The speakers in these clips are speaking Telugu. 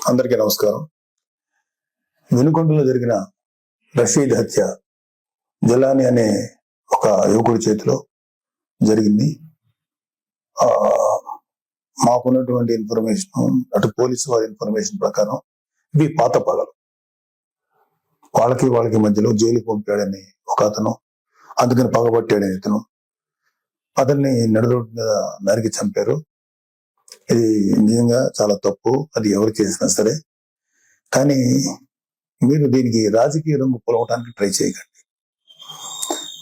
అందరికీ నమస్కారం. వినుకొండలో జరిగిన రషీద్ హత్య జలాని అనే ఒక యువకుడి చేతిలో జరిగింది. మాకున్నటువంటి ఇన్ఫర్మేషన్, అటు పోలీసు వారి ఇన్ఫర్మేషన్ ప్రకారం ఇవి పాత పగలు. వాళ్ళకి మధ్యలో జైలుకి పంపాడని ఒక అతను, అందుకని పగబట్టాడని ఇతను, అతన్ని నడురోడ్డు మీద నరికి చంపారు. ఇది నిజంగా చాలా తప్పు, అది ఎవరు చేసినా సరే. కానీ మీరు దీనికి రాజకీయ రంగు పొలవటానికి ట్రై చేయకండి.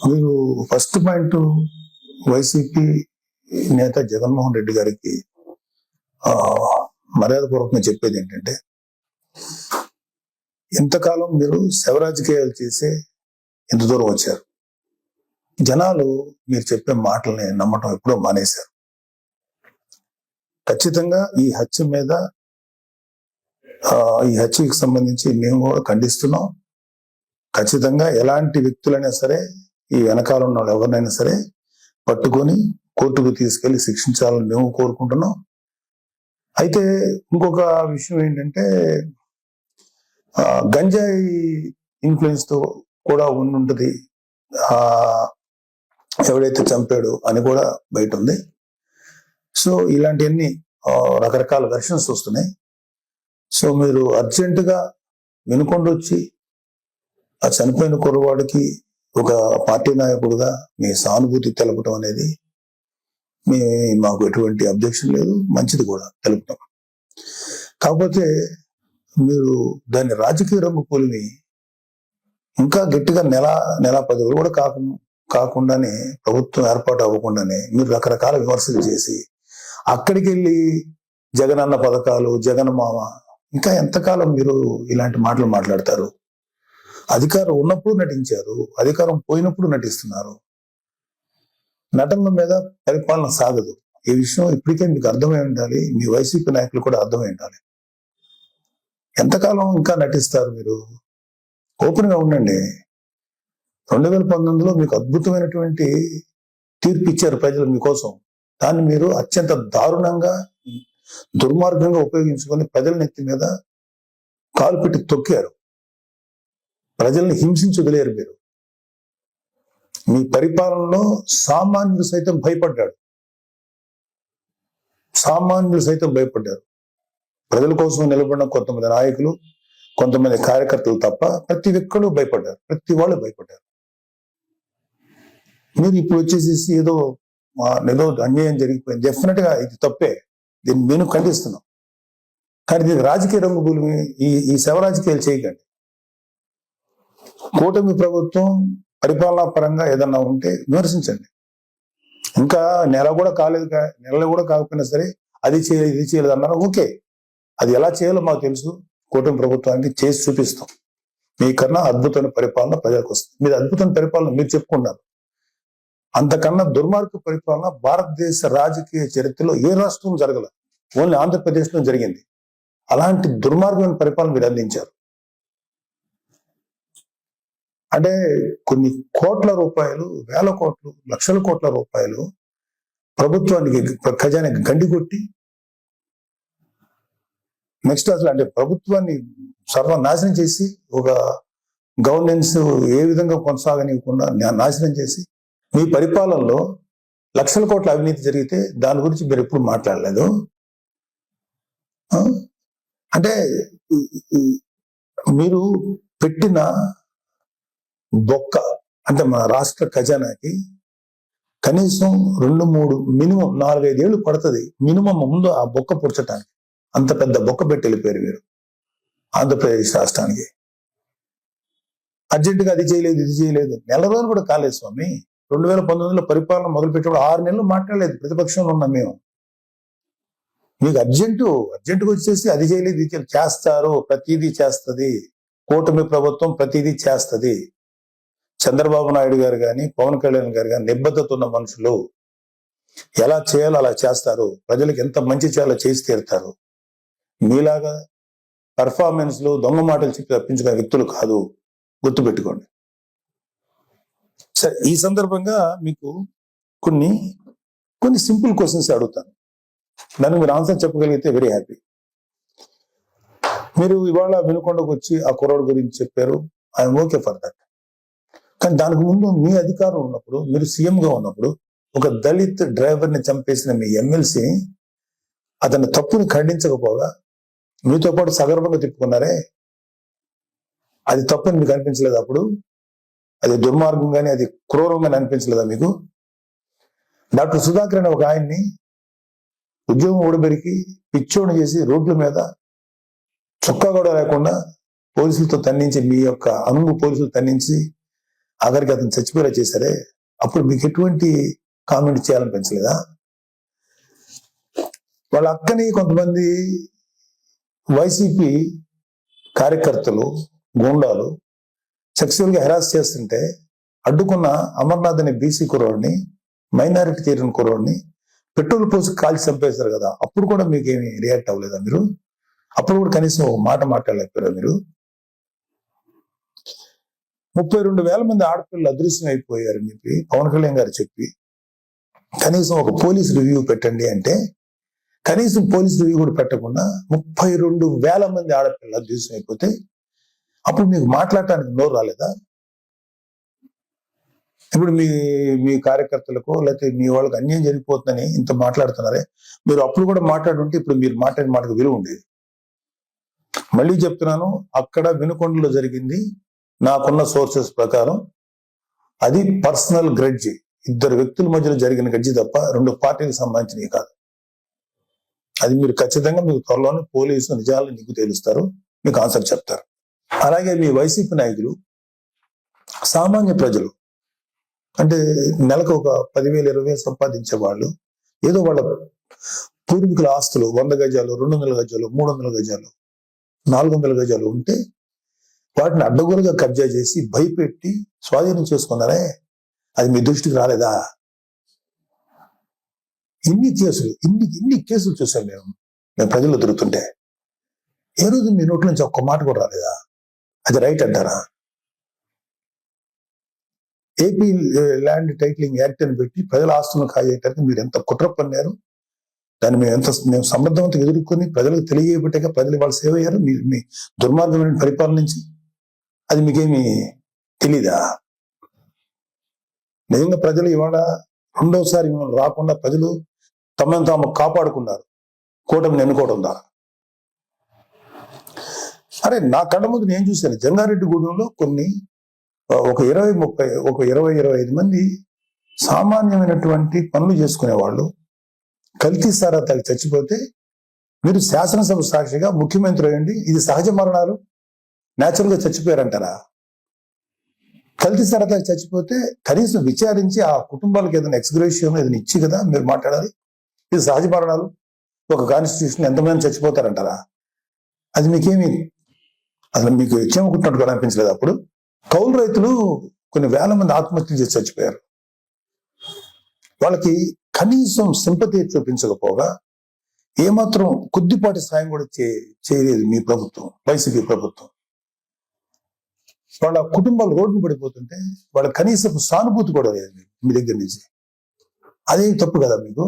మీరు ఫస్ట్ పాయింట్, వైసీపీ నేత జగన్మోహన్ రెడ్డి గారికి మర్యాదపూర్వకంగా చెప్పేది ఏంటంటే, ఇంతకాలం మీరు శవ రాజకీయాలు చేసే ఇంత దూరం వచ్చారు. జనాలు మీరు చెప్పే మాటల్ని నమ్మటం ఎప్పుడో మానేశారు. ఖచ్చితంగా ఈ హత్యకి సంబంధించి మేము కూడా ఖండిస్తున్నాం. ఖచ్చితంగా ఎలాంటి వ్యక్తులైనా సరే, ఈ వెనకాల ఉన్న వాళ్ళు ఎవరినైనా సరే పట్టుకొని కోర్టుకు తీసుకెళ్లి శిక్షించాలని మేము కోరుకుంటున్నాం. అయితే ఇంకొక విషయం ఏంటంటే, గంజాయి ఇన్ఫ్లుయెన్స్ తో కూడా ఉండుంటది ఎవడైతే చంపాడు అని కూడా బయట ఉంది. సో ఇలాంటివన్నీ రకరకాల వెర్షన్స్ వస్తున్నాయి. సో మీరు అర్జెంటుగా వినుకొండ వచ్చి ఆ చనిపోయిన కుర్రవాడికి ఒక పార్టీ నాయకుడుగా మీ సానుభూతి తెలపడం అనేది మాకు ఎటువంటి అబ్జెక్షన్ లేదు, మంచిది కూడా తెలుపుతాం. కాకపోతే మీరు దాన్ని రాజకీయ రంగు పోలిని ఇంకా గట్టిగా నెల 10 రోజులు కూడా కాకుండానే, ప్రభుత్వం ఏర్పాటు అవ్వకుండానే మీరు రకరకాల విమర్శలు చేసి అక్కడికి వెళ్ళి జగనన్న పథకాలు, జగన్ మామ, ఇంకా ఎంతకాలం మీరు ఇలాంటి మాటలు మాట్లాడతారు? అధికారం ఉన్నప్పుడు నటించారు, అధికారం పోయినప్పుడు నటిస్తున్నారు. నటనల మీద పరిపాలన సాగదు. ఈ విషయం ఇప్పటికే మీకు అర్థమై ఉండాలి, మీ వైసీపీ నాయకులు కూడా అర్థమై ఉండాలి. ఎంతకాలం ఇంకా నటిస్తారు మీరు? ఓపెన్ గా ఉండండి. 2019లో మీకు అద్భుతమైనటువంటి తీర్పు ఇచ్చారు ప్రజలు మీకోసం. దాన్ని మీరు అత్యంత దారుణంగా, దుర్మార్గంగా ఉపయోగించుకొని ప్రజల నెత్తి మీద కాలు పెట్టి తొక్కారు. ప్రజల్ని హింసించి వదిలేరు మీరు. మీ పరిపాలనలో సామాన్యులు సైతం భయపడ్డారు. ప్రజల కోసం నిలబడిన కొంతమంది నాయకులు, కొంతమంది కార్యకర్తలు తప్ప ప్రతి ఒక్కరు భయపడ్డారు. ప్రతి వాళ్ళు భయపడ్డారు. మీరు ఇప్పుడు వచ్చేసేసి ఏదో అన్యాయం జరిగిపోయింది, డెఫినెట్ గా ఇది తప్పే, దీన్ని నేను ఖండిస్తున్నాం. కానీ దీనికి రాజకీయ రంగు భూమి, ఈ శవ రాజకీయాలు చేయకండి. కూటమి ప్రభుత్వం పరిపాలనా పరంగా ఏదన్నా ఉంటే విమర్శించండి. ఇంకా నెల కూడా కాకపోయినా సరే అది చేయలేదు, ఇది చేయలేదు అన్నారు. ఓకే, అది ఎలా చేయాలో మాకు తెలుసు. కూటమి ప్రభుత్వానికి చేసి చూపిస్తాం. మీకన్నా అద్భుతమైన పరిపాలన ప్రజలకు వస్తుంది. మీరు అద్భుతమైన పరిపాలన మీరు చెప్పుకున్నారు. అంతకన్నా దుర్మార్గ పరిపాలన భారతదేశ రాజకీయ చరిత్రలో ఏ రాష్ట్రం జరగల, ఓన్లీ ఆంధ్రప్రదేశ్ లో జరిగింది. అలాంటి దుర్మార్గమైన పరిపాలన మీరు అందించారు. అంటే కొన్ని కోట్ల రూపాయలు, వేల కోట్లు, లక్షల కోట్ల రూపాయలు ప్రభుత్వానికి, ఖజానాకి గండి కొట్టి, నెక్స్ట్ అసలు అంటే ప్రభుత్వాన్ని సర్వనాశనం చేసి, ఒక గవర్నెన్స్ ఏ విధంగా కొనసాగనివ్వకుండా నాశనం చేసి, మీ పరిపాలనలో లక్షల కోట్ల అవినీతి జరిగితే దాని గురించి మీరు ఎప్పుడు మాట్లాడలేదు. అంటే మీరు పెట్టిన బొక్క, అంటే మన రాష్ట్ర ఖజానాకి కనీసం 2-3 మినిమం 4-5 ఏళ్ళు పడుతుంది మినిమం ముందు ఆ బొక్క పుడ్చటానికి. అంత పెద్ద బొక్క పెట్టి వెళ్ళిపోయారు మీరు ఆంధ్రప్రదేశ్ రాష్ట్రానికి. అర్జెంటుగా అది చేయలేదు, ఇది చేయలేదు. నెల రోజులు కూడా కాలేదు స్వామి. 2019లో పరిపాలన మొదలుపెట్టినప్పుడు 6 నెలలు మాట్లాడలేదు. ప్రతిపక్షంలో ఉన్నాం మేము. మీకు అర్జెంటుగా వచ్చేసి అది చేయలేదు, ఇది చేస్తారు. ప్రతిదీ చేస్తుంది కూటమి ప్రభుత్వం, ప్రతిదీ చేస్తుంది. చంద్రబాబు నాయుడు గారు కానీ, పవన్ కళ్యాణ్ గారు కానీ నిబద్ధత ఉన్న మనుషులు. ఎలా చేయాలో అలా చేస్తారు. ప్రజలకు ఎంత మంచి చేయాలో చేసి తీరుతారు. మీలాగా పర్ఫార్మెన్స్ లో దొంగ మాటలు చెప్పి తప్పించుకునే వ్యక్తులు కాదు, గుర్తుపెట్టుకోండి. సరే, ఈ సందర్భంగా మీకు కొన్ని సింపుల్ క్వశ్చన్స్ అడుగుతాను. దానికి మీరు ఆన్సర్ చెప్పగలిగితే వెరీ హ్యాపీ. మీరు ఇవాళ వినుకొండకు వచ్చి ఆ కుర్రాడు గురించి చెప్పారు, ఐఎమ్ ఓకే ఫర్ దట్. కానీ దానికి ముందు మీ అధికారం ఉన్నప్పుడు, మీరు సీఎంగా ఉన్నప్పుడు ఒక దళిత్ డ్రైవర్ని చంపేసిన మీ ఎమ్మెల్సీ అతని తప్పుని ఖండించకపోగా మీతో పాటు సగర్వంగా తిప్పుకున్నారే, అది తప్పని మీకు అనిపించలేదు? అప్పుడు అది దుర్మార్గంగానే, అది క్రూరంగానే అనిపించలేదా మీకు? డాక్టర్ సుధాకర్ అనే ఒక ఆయన్ని ఉద్యోగం ఊడబెరికి పిచ్చోడు చేసి రోడ్ల మీద చొక్కా కూడా లేకుండా పోలీసులతో తన్నించి, మీ యొక్క అనుము పోలీసులు తన్నించి ఆఖరికి అతను చచ్చిపోయేలా చేశారే, అప్పుడు మీకు ఎటువంటి కామెంట్ చేయాలనిపించలేదా? వాళ్ళ అక్కని కొంతమంది వైసీపీ కార్యకర్తలు, గూండాలు సెక్సువల్ గా హెరాస్ చేస్తుంటే అడ్డుకున్న అమర్నాథ్ అనే బీసీ కుర్రోడిని, మైనారిటీ తీరిన కుర్రోడిని పెట్రోల్ పోసి కాల్చి చంపేశారు కదా, అప్పుడు కూడా మీకేమి రియాక్ట్ అవ్వలేదా మీరు? అప్పుడు కూడా కనీసం ఒక మాట మాట్లాడలేకపోయారా మీరు? 32,000 మంది ఆడపిల్లలు అదృశ్యం అయిపోయారని చెప్పి పవన్ కళ్యాణ్ గారు చెప్పి కనీసం ఒక పోలీస్ రివ్యూ పెట్టండి అంటే కనీసం పోలీస్ రివ్యూ కూడా పెట్టకుండా 32,000 మంది ఆడపిల్లలు అదృశ్యం అయిపోతే అప్పుడు మీకు మాట్లాడటానికి నోరు రాలేదా? ఇప్పుడు మీ కార్యకర్తలకు లేకపోతే మీ వాళ్ళకి అన్యాయం జరిగిపోతుందని ఇంత మాట్లాడుతున్నారే, మీరు అప్పుడు కూడా మాట్లాడుంటే ఇప్పుడు మీరు మాట్లాడిన మాటకు విలువ ఉండేది. మళ్ళీ చెప్తున్నాను, అక్కడ వినుకొండలో జరిగింది నాకున్న సోర్సెస్ ప్రకారం అది పర్సనల్ గ్రడ్జి, ఇద్దరు వ్యక్తుల మధ్యలో జరిగిన గడ్జి తప్ప రెండు పార్టీలకు సంబంధించినవి కాదు. అది మీరు ఖచ్చితంగా మీకు త్వరలోనే పోలీసు నిజాలు నీకు తెలుస్తారు, మీకు ఆన్సర్ చెప్తారు. అలాగే మీ వైసీపీ నాయకులు సామాన్య ప్రజలు అంటే నెలకు ఒక 10,000 20,000 సంపాదించే వాళ్ళు ఏదో వాళ్ళ పూర్వీకుల ఆస్తులు 100 గజాలు 200 గజాలు 300 గజాలు 400 గజాలు ఉంటే వాటిని అడ్డగోలుగా కబ్జా చేసి భయపెట్టి స్వాధీనం చేసుకున్నారే, అది మీ దృష్టికి రాలేదా? ఇన్ని కేసులు చూసాం మేము ప్రజల్లో తిరుగుతుంటే. ఏ రోజు మీ నోట్ల నుంచి ఒక్క మాట కూడా రాలేదా? అది రైట్ అంటారా? ఏపీ ల్యాండ్ టైటిలింగ్ యాక్ట్ అని పెట్టి ప్రజల ఆస్తులను కాజేయటానికి మీరు ఎంత కుట్ర పన్నారు, దాన్ని మేము సమర్థవంతంగా ఎదుర్కొని ప్రజలకు తెలియబట్టాక ప్రజలు వాళ్ళు సేవ అయ్యారు మీ దుర్మార్గమైన పరిపాలన నుంచి. అది మీకేమి తెలీదా? నిజంగా ప్రజలు ఇవాళ రెండోసారి మిమ్మల్ని రాకుండా ప్రజలు తమను తాము కాపాడుకున్నారు కూటమిని ఎన్నుకోవడం ద్వారా. అరే నా కళ్ళ ముందు నేను చూశాను, జంగారెడ్డిగూడెంలో కొన్ని ఒక 20-25 మంది సామాన్యమైనటువంటి పనులు చేసుకునేవాళ్ళు కల్తీ సారా తాగి చచ్చిపోతే మీరు శాసనసభ సాక్షిగా ముఖ్యమంత్రి అయ్యండి ఇది సహజ మరణాలు న్యాచురల్ గా చచ్చిపోయారంటారా? కల్తీ సారా తాగి చచ్చిపోతే కనీసం విచారించి ఆ కుటుంబాలకు ఏదైనా ఎక్స్గ్రేషియం ఏదైనా ఇచ్చి కదా మీరు మాట్లాడాలి. ఇది సహజ మరణాలు, ఒక కాన్స్టిట్యూషన్ ఎంతమంది చచ్చిపోతారంటారా? అది మీకేమి అసలు మీకు ఇచ్చేమనుకుంటున్నట్టు అనిపించలేదు? అప్పుడు కౌలు రైతులు కొన్ని వేల మంది ఆత్మహత్యలు చేసి చచ్చిపోయారు. వాళ్ళకి కనీసం సింపతి చూపించకపోగా ఏమాత్రం కొద్దిపాటి సాయం కూడా చేయలేదు మీ ప్రభుత్వం, వైసీపీ ప్రభుత్వం. వాళ్ళ కుటుంబాలు రోడ్డు పడిపోతుంటే వాళ్ళ కనీసం సానుభూతి కూడా లేదు మీ దగ్గర నుంచి. అదే తప్పు కదా మీకు?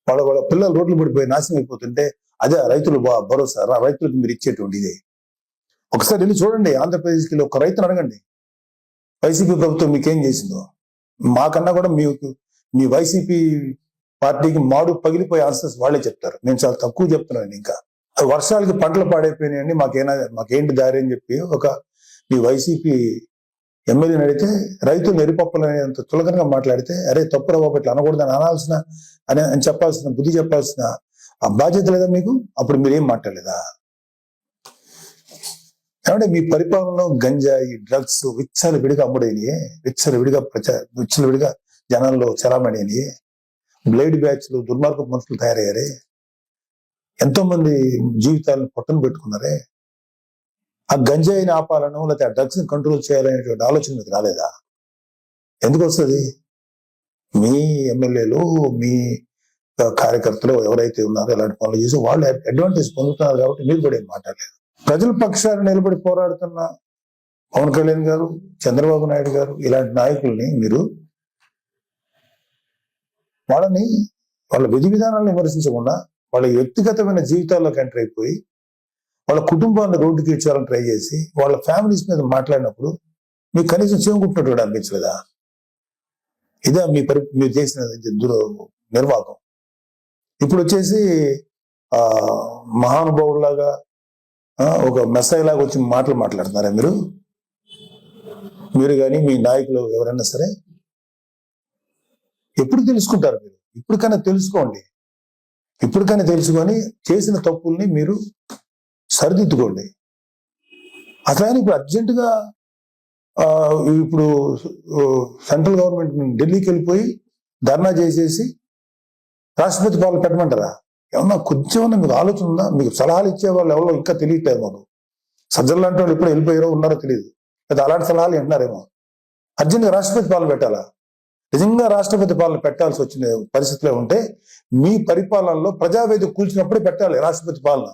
వాళ్ళ పిల్లలు రోడ్లు పడిపోయి నాశనం అయిపోతుంటే అదే రైతులు భరోసా, రైతులకు మీరు ఇచ్చేటువంటి ఇదే. ఒకసారి వెళ్ళి చూడండి, ఆంధ్రప్రదేశ్కి ఒక రైతును అడగండి వైసీపీ ప్రభుత్వం మీకేం చేసిందో. మాకన్నా కూడా మీ వైసీపీ పార్టీకి మాడు పగిలిపోయే ఆన్సర్స్ వాళ్ళే చెప్తారు. నేను చాలా తక్కువ చెప్తున్నాను. ఇంకా వర్షాలకి పంటలు పాడైపోయినాయండి, మాకేంటి దారి అని చెప్పి మీ వైసీపీ ఎమ్మెల్యేని అడిగితే రైతులు ఎరిపప్పులనేంత తులకనగా మాట్లాడితే అరే తప్పురా బాబు ఇట్లా అనకూడదని అని చెప్పాల్సిన బుద్ధి చెప్పాల్సిన ఆ బాధ్యత లేదా మీకు? అప్పుడు మీరేం మాట్లాడలేదా? ఏమంటే మీ పరిపాలనలో గంజాయి డ్రగ్స్ విచ్చలవిడిగా అమ్ముడైనయే, విచ్చలవిడిగా జనాల్లో చలామణియనియే, బ్లేడ్ బ్యాచ్లు దుర్మార్గ మనుషులు తయారయ్యారే, ఎంతో మంది జీవితాలను పట్టును పెట్టుకున్నారే. ఆ గంజాయిని ఆపాలను లేకపోతే ఆ డ్రగ్స్ ని కంట్రోల్ చేయాలనేటువంటి ఆలోచన మీకు రాలేదా? ఎందుకు వస్తుంది? మీ ఎమ్మెల్యేలు మీ కార్యకర్తలు ఎవరైతే ఉన్నారో ఇలాంటి పనులు చేసి వాళ్ళు అడ్వాంటేజ్ పొందుతున్నారు కాబట్టి మీరు కూడా ఏం మాట్లాడలేదు. ప్రజల పక్షాన్ని నిలబడి పోరాడుతున్న పవన్ కళ్యాణ్ గారు, చంద్రబాబు నాయుడు గారు ఇలాంటి నాయకుల్ని మీరు వాళ్ళ విధి విధానాలను విమర్శించకుండా వాళ్ళ వ్యక్తిగతమైన జీవితాల్లోకి ఎంటర్ అయిపోయి వాళ్ళ కుటుంబాన్ని రోడ్డుకి ఇచ్చాలని ట్రై చేసి వాళ్ళ ఫ్యామిలీస్ మీద మాట్లాడినప్పుడు మీకు కనీసం చెవుకుంటున్నట్టు అనిపించలేదా? ఇదే మీరు చేసిన నిర్వాహకం. ఇప్పుడు వచ్చేసి మహానుభావులాగా ఒక మెస్సైలాగా వచ్చి మాట్లాడుతున్నారా మీరు కానీ మీ నాయకులు ఎవరైనా సరే? ఎప్పుడు తెలుసుకుంటారు మీరు? ఇప్పటికైనా తెలుసుకోండి. ఇప్పటికైనా తెలుసుకొని చేసిన తప్పుల్ని మీరు సరిదిద్దుకోండి. అసలు ఇప్పుడు అర్జెంటుగా ఇప్పుడు సెంట్రల్ గవర్నమెంట్ ఢిల్లీకి వెళ్ళిపోయి ధర్నా చేసేసి రాష్ట్రపతి పాలన పెట్టమంటారా? ఏమన్నా కొంచెమన్నా మీకు ఆలోచన ఉందా? మీకు సలహాలు ఇచ్చే వాళ్ళు ఎవరో ఇంకా తెలియట్లేదు మాకు. సజ్జలు లాంటి వాళ్ళు ఎప్పుడు వెళ్ళిపోయారో ఉన్నారో తెలియదు, లేదా అలాంటి సలహాలు వింటున్నారేమో. అర్జెంటుగా రాష్ట్రపతి పాలన పెట్టాలా? నిజంగా రాష్ట్రపతి పాలన పెట్టాల్సి వచ్చిన పరిస్థితిలో ఉంటే మీ పరిపాలనలో ప్రజావేదిక కూల్చినప్పుడే పెట్టాలి రాష్ట్రపతి పాలన.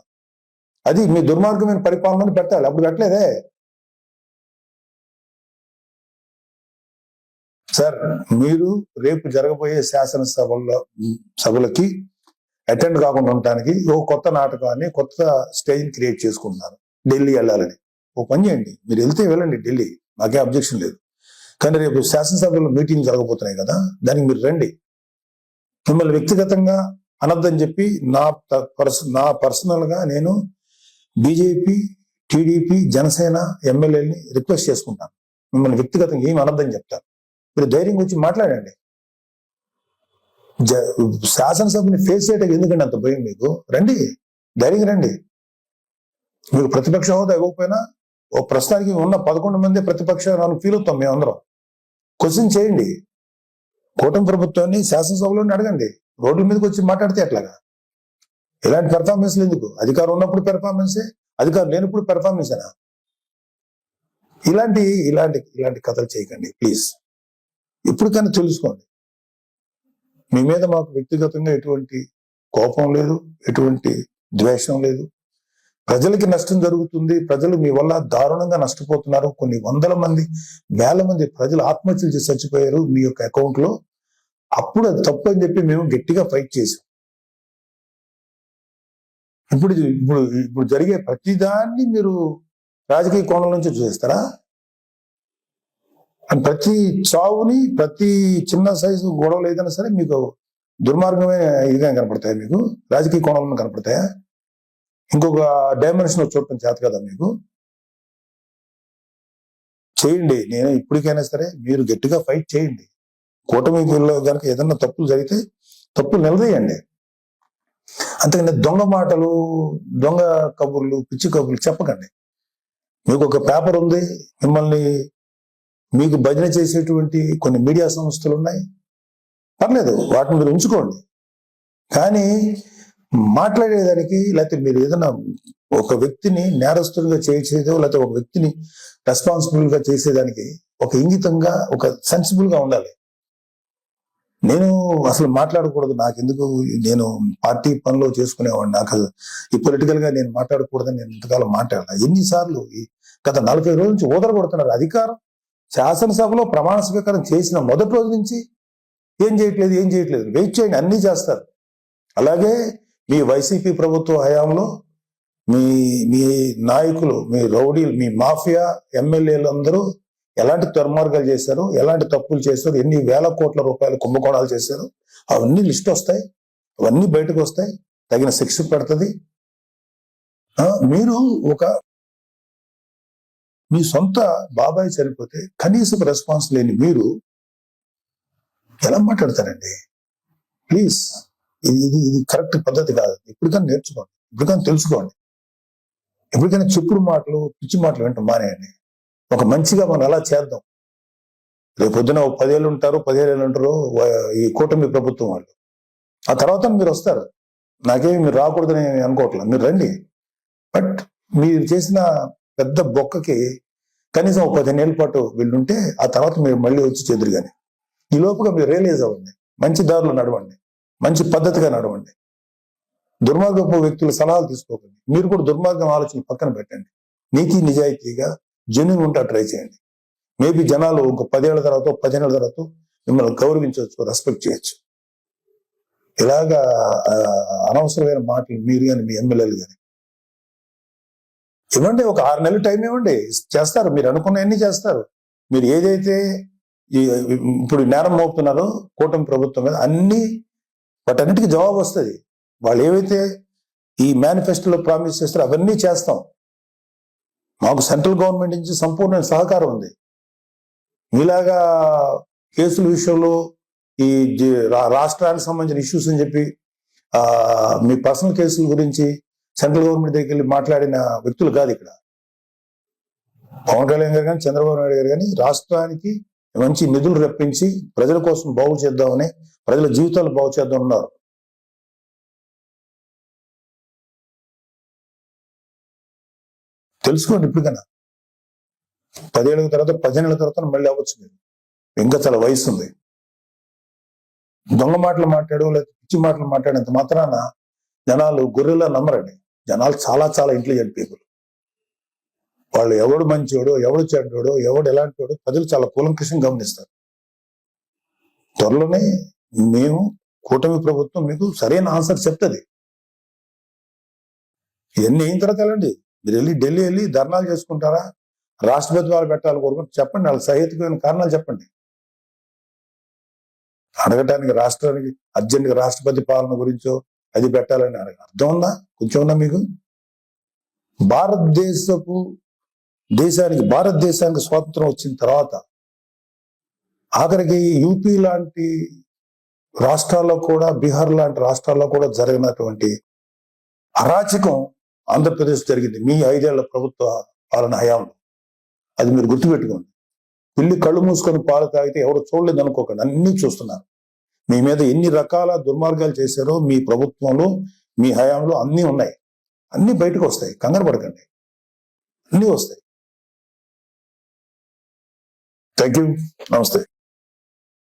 అది మీ దుర్మార్గమైన పరిపాలనని పెట్టాలి. అప్పుడు పెట్టలేదే సార్. మీరు రేపు జరగబోయే సభలకి అటెండ్ కాకుండా ఉండటానికి ఓ కొత్త నాటకాన్ని, కొత్త స్టేజ్ క్రియేట్ చేసుకుంటున్నారు. ఢిల్లీ వెళ్ళాలని ఓ పని చేయండి, మీరు వెళ్తే వెళ్ళండి ఢిల్లీ, నాకే అబ్జెక్షన్ లేదు. కానీ రేపు శాసనసభలో మీటింగ్ జరగబోతున్నాయి కదా, దానికి మీరు రండి. మిమ్మల్ని వ్యక్తిగతంగా అనొద్దని చెప్పి నా పర్సనల్ గా నేను బీజేపీ, టీడీపీ, జనసేన ఎమ్మెల్యేని రిక్వెస్ట్ చేసుకుంటాను. మిమ్మల్ని వ్యక్తిగతంగా ఏమి అనొద్దని చెప్తాను. మీరు ధైర్యంగా వచ్చి మాట్లాడండి. శాసనసభని ఫేస్ చేయడానికి ఎందుకండి అంత భయం మీకు? రండి, ధైర్యంగా రండి. మీకు ప్రతిపక్ష హోదా ఇవ్వకపోయినా ఓ ప్రస్తుతానికి ఉన్న 11 మంది ప్రతిపక్ష ఫీల్ అవుతాం మేమందరం. క్వశ్చన్ చేయండి. కూటమి ప్రభుత్వాన్ని శాసనసభలోనే అడగండి. రోడ్ల మీదకి వచ్చి మాట్లాడితే ఎట్లాగా? ఇలాంటి పెర్ఫార్మెన్స్లు ఎందుకు? అధికారం ఉన్నప్పుడు పెర్ఫార్మెన్సే, అధికారం లేనప్పుడు పెర్ఫార్మెన్సేనా? ఇలాంటి ఇలాంటి ఇలాంటి కథలు చేయకండి ప్లీజ్. ఇప్పటికైనా తెలుసుకోండి. మీ మీద మాకు వ్యక్తిగతంగా ఎటువంటి కోపం లేదు, ఎటువంటి ద్వేషం లేదు. ప్రజలకి నష్టం జరుగుతుంది, ప్రజలు మీ వల్ల దారుణంగా నష్టపోతున్నారు. కొన్ని వందల మంది, వేల మంది ప్రజలు ఆత్మహత్యలు చేసి చచ్చిపోయారు మీ యొక్క అకౌంట్ లో. అప్పుడు అది తప్పు అని చెప్పి మేము గట్టిగా ఫైట్ చేసాం. ఇప్పుడు ఇప్పుడు ఇప్పుడు జరిగే ప్రతిదాన్ని మీరు రాజకీయ కోణం నుంచి చూసేస్తారా? ప్రతి చావుని, ప్రతి చిన్న సైజు గొడవలు ఏదైనా సరే మీకు దుర్మార్గమైన ఇదిగా కనపడతాయా? మీకు రాజకీయ కోణంలో కనపడతాయా? ఇంకొక డైమెన్షన్ చూడటం చేత కదా మీకు? చేయండి. నేను ఇప్పటికైనా సరే మీరు గట్టిగా ఫైట్ చేయండి. కూటమిలో కనుక ఏదన్నా తప్పులు జరిగితే తప్పులు నిలదీయండి. అంతకన్నా దొంగ మాటలు, దొంగ కబుర్లు, పిచ్చి కబుర్లు చెప్పకండి. మీకు ఒక పేపర్ ఉంది, మీకు భజన చేసేటువంటి కొన్ని మీడియా సంస్థలు ఉన్నాయి, పర్లేదు, వాటిని మీరు ఉంచుకోండి. కానీ మాట్లాడేదానికి, లేకపోతే మీరు ఏదైనా ఒక వ్యక్తిని నేరస్తుడిగా చేసేదో, లేకపోతే ఒక వ్యక్తిని రెస్పాన్సిబుల్ గా చేసేదానికి ఒక ఇంగితంగా, ఒక సెన్సిబుల్ గా ఉండాలి. నేను అసలు మాట్లాడకూడదు, నాకెందుకు, నేను పార్టీ పనిలో చేసుకునేవాడిని, నాకు ఈ పొలిటికల్ గా నేను మాట్లాడకూడదని నేను ఇంతకాలం మాట్లాడాను. ఎన్నిసార్లు గత 40 రోజుల నుంచి ఊదరగొడుతున్నారు. అధికారం శాసనసభలో ప్రమాణ స్వీకారం చేసిన మొదటి రోజు నుంచి ఏం చేయట్లేదు. వెయిట్ చేయండి, అన్నీ చేస్తారు. అలాగే మీ వైసీపీ ప్రభుత్వ హయాంలో మీ నాయకులు, మీ రౌడీలు, మీ మాఫియా ఎమ్మెల్యేలు అందరూ ఎలాంటి దుర్మార్గాలు చేశారు, ఎలాంటి తప్పులు చేశారు, ఎన్ని వేల కోట్ల రూపాయలు కుంభకోణాలు చేశారు, అవన్నీ లిస్ట్ వస్తాయి, అవన్నీ బయటకు వస్తాయి, తగిన శిక్ష పడుతుంది. మీరు మీ సొంత బాబాయ్ చనిపోతే కనీసం రెస్పాన్స్ లేని మీరు ఎలా మాట్లాడతారండి? ప్లీజ్, ఇది కరెక్ట్ పద్ధతి కాదు. ఇప్పటికైనా నేర్చుకోండి, ఇప్పటికైనా తెలుసుకోండి. ఎప్పటికైనా చెప్పుడు మాటలు, పిచ్చి మాటలు వెంట మానేయండి. ఒక మంచిగా మనం ఎలా చేద్దాం. రేపు పొద్దున 10 ఏళ్ళు ఉంటారు, 15 ఏళ్ళు ఉంటారు ఈ కూటమి ప్రభుత్వం వాళ్ళు. ఆ తర్వాత మీరు వస్తారు. నాకేమి మీరు రాకూడదని అనుకోవట్లేదు, మీరు రండి. బట్ మీరు చేసిన పెద్ద బొక్కకి కనీసం 15 ఏళ్ళ పాటు వీళ్ళుంటే ఆ తర్వాత మీరు మళ్ళీ వచ్చి చెదురు. కానీ ఈ లోపుగా మీరు రియలైజ్ అవ్వండి, మంచి దారిలో నడవండి, మంచి పద్ధతిగా నడవండి. దుర్మార్గపు వ్యక్తుల సలహాలు తీసుకోకండి. మీరు కూడా దుర్మార్గం ఆలోచన పక్కన పెట్టండి. నీతి నిజాయితీగా జెన్యూన్ ఉంటా ట్రై చేయండి. మేబీ జనాలు ఒక 10 ఏళ్ల తర్వాత, 15 ఏళ్ల తర్వాత మిమ్మల్ని గౌరవించవచ్చు, రెస్పెక్ట్ చేయొచ్చు. ఇలాగా అనవసరమైన మాటలు మీరు కానీ, మీ ఎమ్మెల్యేలు కానీ ఇవ్వండి, ఒక 6 నెలలు టైం ఇవ్వండి, చేస్తారు. మీరు అనుకున్నవన్నీ చేస్తారు. మీరు ఏదైతే ఇప్పుడు నేరం మోపుతున్నారో కూటమి ప్రభుత్వం మీద అన్ని వాటన్నిటికీ జవాబు వస్తుంది. వాళ్ళు ఏవైతే ఈ మేనిఫెస్టోలో ప్రామిస్ చేస్తారో అవన్నీ చేస్తాం. మాకు సెంట్రల్ గవర్నమెంట్ నుంచి సంపూర్ణ సహకారం ఉంది. మీలాగా కేసుల విషయంలో ఈ రాష్ట్రానికి సంబంధించిన ఇష్యూస్ అని చెప్పి మీ పర్సనల్ కేసుల గురించి సెంట్రల్ గవర్నమెంట్ దగ్గరికి వెళ్ళి మాట్లాడిన వ్యక్తులు కాదు ఇక్కడ. పవన్ కళ్యాణ్ గారు కానీ చంద్రబాబు నాయుడు గారు కానీ రాష్ట్రానికి మంచి నిధులు రప్పించి ప్రజల కోసం బాగు చేద్దామని, ప్రజల జీవితాలు బాగు చేద్దాం ఉన్నారు. తెలుసుకోండి ఇప్పటికైనా. 10 ఏళ్ళ తర్వాత 15 ఏళ్ళ తర్వాత మళ్ళీ అవ్వచ్చు. మీరు ఇంకా చాలా వయసు ఉంది. దొంగ మాటలు మాట్లాడు లేదా పిచ్చి మాటలు మాట్లాడేంత మాత్రాన జనాలు గొర్రెలా నమ్మరండి. జనాలు చాలా చాలా ఇంటెలిజెంట్ పీపుల్. వాళ్ళు ఎవడు మంచోడో, ఎవడు చెడ్డోడో, ఎవడు ఎలాంటివాడో ప్రజలు చాలా కూలంకషంగా గమనిస్తారు. త్వరలోనే మేము కూటమి ప్రభుత్వం మీకు సరైన ఆన్సర్ చెప్తుంది. ఇవన్నీ అయిన తర్వాత వెళ్ళండి. మీరు వెళ్ళి ఢిల్లీ వెళ్ళి ధర్నాలు చేసుకుంటారా, రాష్ట్రపతి వాళ్ళు పెట్టాలి కోరుకుంటే చెప్పండి. వాళ్ళకి సహేతుకమైన కారణాలు చెప్పండి. అడగటానికి రాష్ట్రానికి అర్జెంట్గా రాష్ట్రపతి పాలన గురించో అది పెట్టాలని అర్థం ఉందా? కొంచెం ఉందా మీకు? భారతదేశానికి స్వాతంత్రం వచ్చిన తర్వాత ఆఖరికి యూపీ లాంటి రాష్ట్రాల్లో కూడా, బీహార్ లాంటి రాష్ట్రాల్లో కూడా జరిగినటువంటి అరాచకం ఆంధ్రప్రదేశ్ జరిగింది మీ 5 ఏళ్ల ప్రభుత్వ పాలన హయాంలో. అది మీరు గుర్తుపెట్టుకోండి. పిల్లి కళ్ళు మూసుకొని పాలు తాగితే ఎవరు చూడలేదు అనుకోకండి, అన్ని చూస్తున్నారు. మీ మీద ఎన్ని రకాల దుర్మార్గాలు చేశారో మీ ప్రభుత్వంలో, మీ హయాంలో అన్నీ ఉన్నాయి. అన్ని బయటకు వస్తాయి, కంగారు పడకండి, అన్నీ వస్తాయి. థ్యాంక్ యూ, నమస్తే.